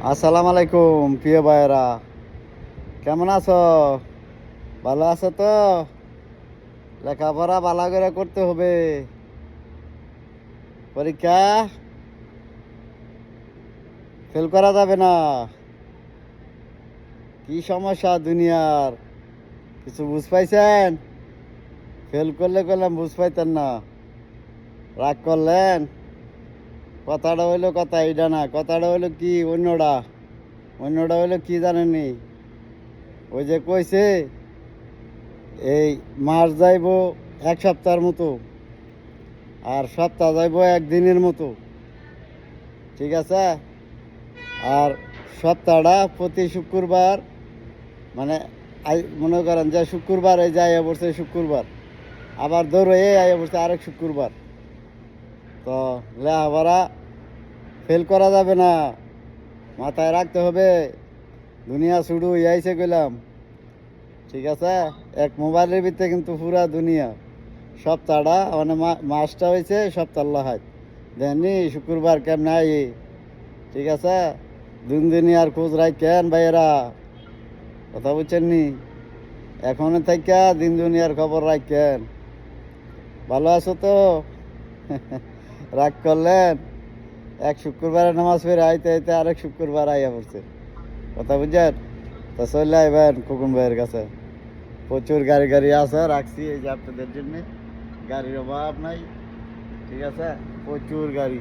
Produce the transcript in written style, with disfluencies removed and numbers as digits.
আসসালামু আলাইকুম প্রিয় ভাইয়েরা, কেমন আছো? ভালো আছো তো? লেখাপড়া ভালো করে করতে হবে। পরীক্ষা ফেল করা যাবে না। কি সমস্যা দুনিয়ার, কিছু বুঝ পাইছেন? ফেল করলে করলাম বুঝ পাইতেন না, রাগ করলেন। কথাটা হইলো কথা এইটা না, কথাটা হইলো কি অন্যটা। অন্যটা হইলো কি জানেননি? ওই যে কইছে এই মাস যাইব এক সপ্তাহের মতো, আর সপ্তাহ যাইব একদিনের মতো, ঠিক আছে? আর সপ্তাহটা প্রতি শুক্রবার, মানে মনে করেন যে শুক্রবার এই যে আইয়া পড়ছে শুক্রবার, আবার ধরো এই আইয়া পড়ছে আরেক শুক্রবার। তো লেখাপড়া ফেল করা যাবে না, মাথায় রাখতে হবে। দুনিয়া শুরু ইয়াইছে গেলাম, ঠিক আছে? এক মোবাইলের ভিতরে কিন্তু পুরা দুনিয়া। সপ্তাহটা মানে মাসটা হয়েছে সপ্তাহ লাহাত দেখনি শুক্রবার কেমন আই, ঠিক আছে? দুনিয়ার খোঁজ রাখেন ভাইয়েরা, কথা বলছেন নি? এখনো থেকে দিন দুনিয়ার খবর রাখেন। ভালো আছো তো? রাগ করলেন? এক শুক্রবারে নামাজ পড়ে আইতে আইতে আরেক শুক্রবার আইয়া পড়ছে, কথা বুঝছেন? তো চলে আইবেন খোকন ভাইয়ের কাছে। প্রচুর গাড়ি গাড়ি আছে, রাখছি এই যে আপনাদের জন্যে। গাড়ির অভাব নাই, ঠিক আছে? প্রচুর গাড়ি।